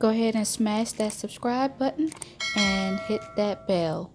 go ahead and smash that subscribe button and hit that bell.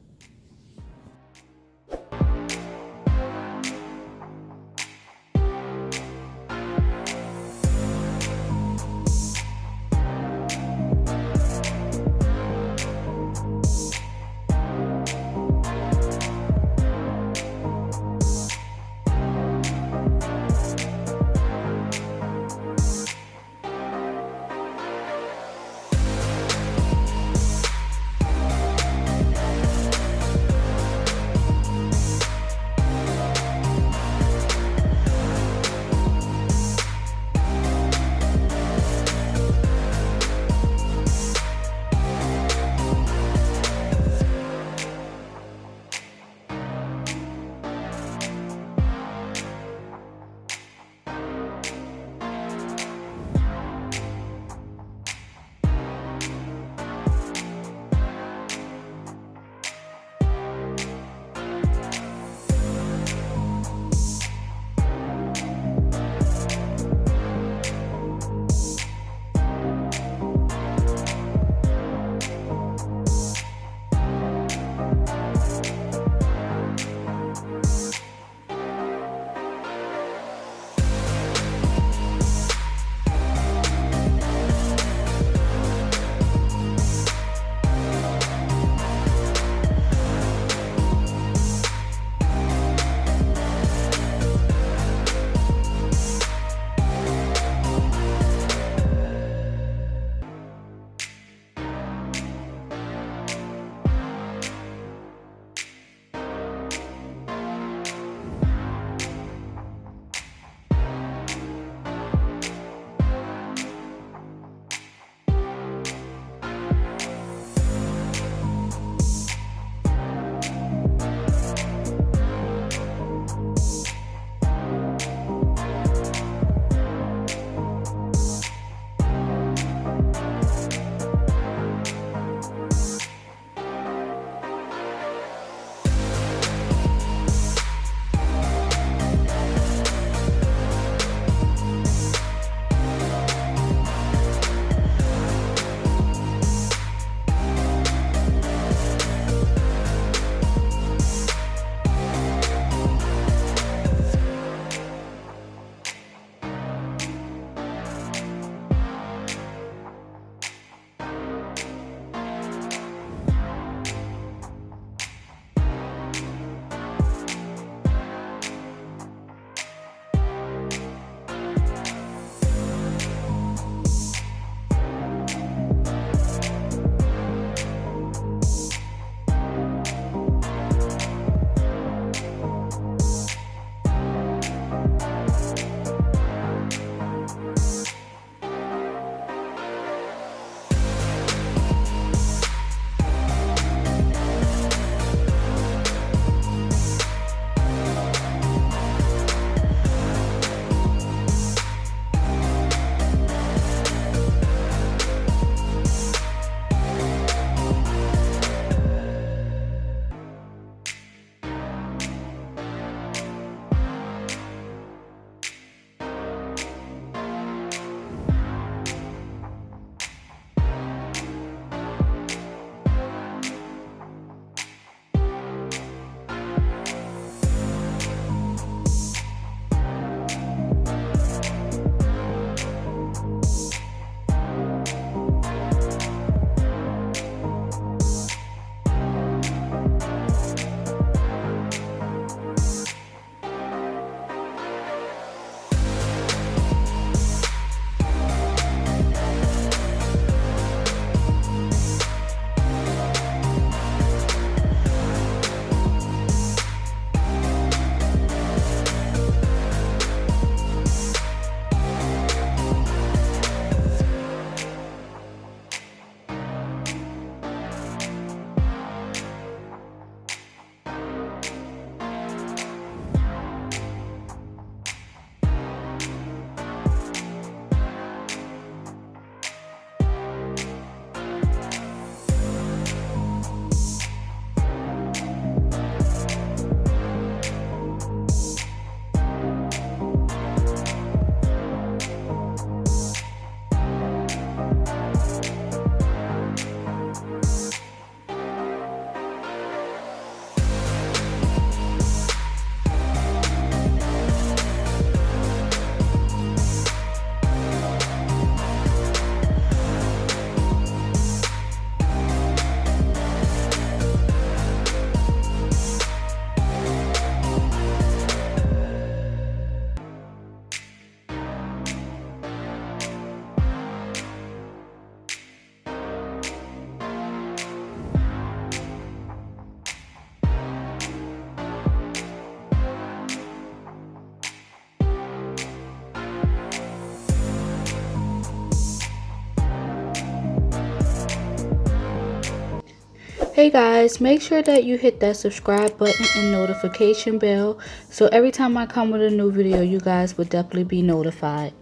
Hey guys, make sure that you hit that subscribe button and notification bell so every time I come with a new video, you guys will definitely be notified.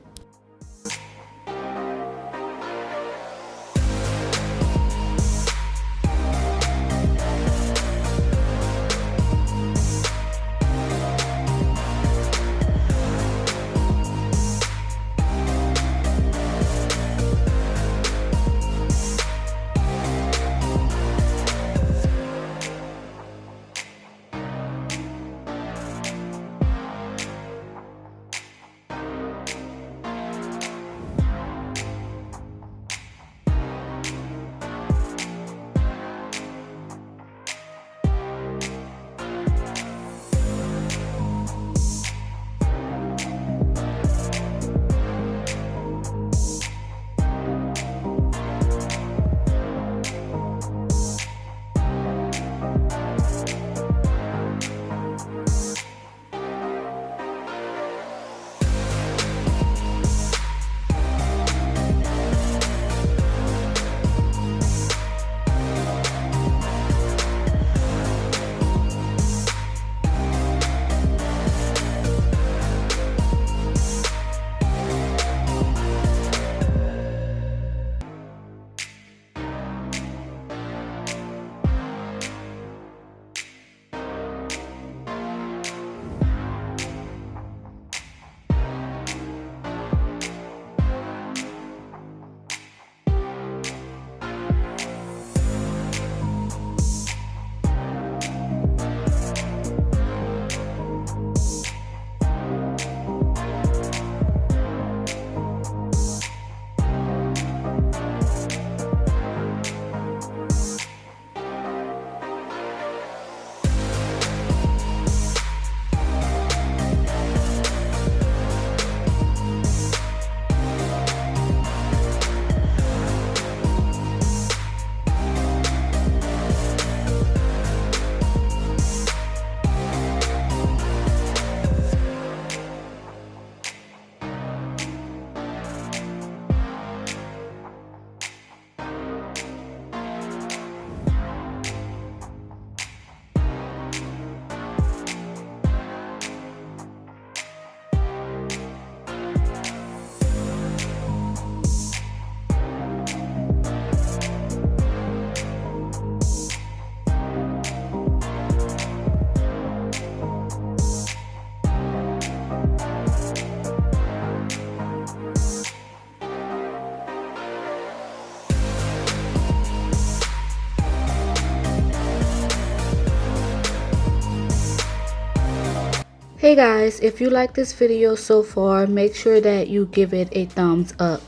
Hey guys, if you like this video so far, make sure that you give it a thumbs up.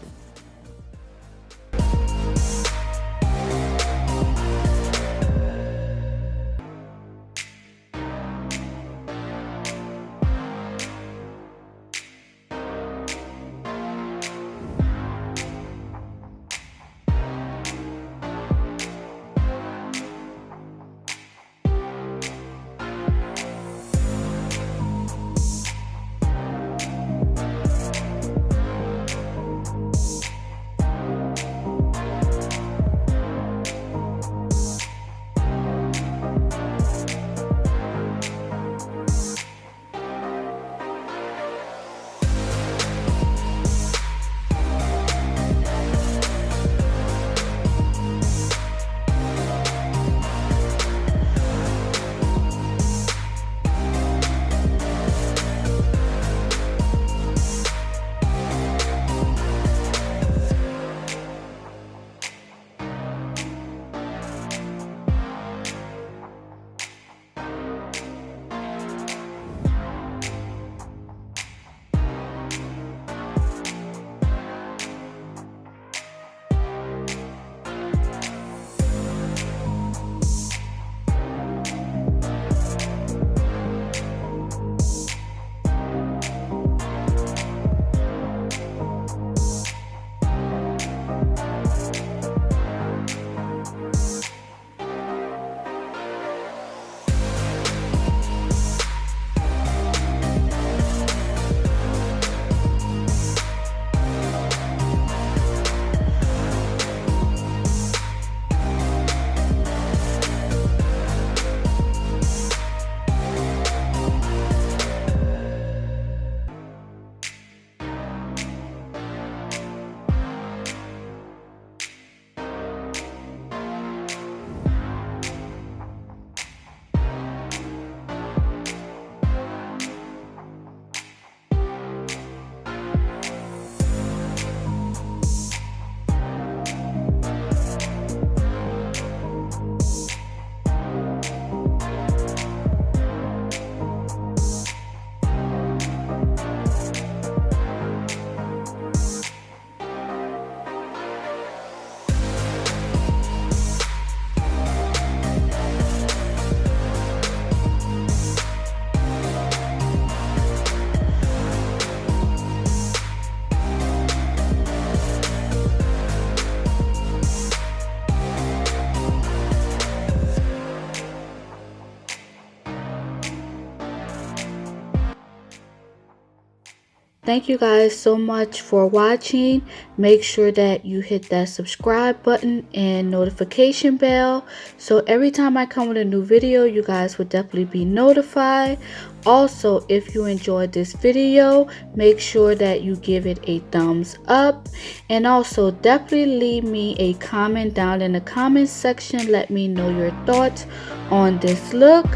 thank you guys so much for watching. Make sure that you hit that subscribe button and notification bell, so every time I come with a new video, you guys will definitely be notified. Also, if you enjoyed this video, make sure that you give it a thumbs up, and also definitely leave me a comment down in the comment section. Let me know your thoughts on this look,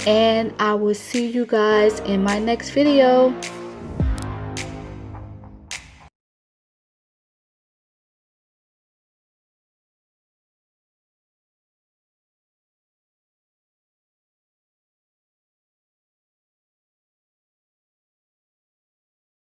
and I will see you guys in my next video.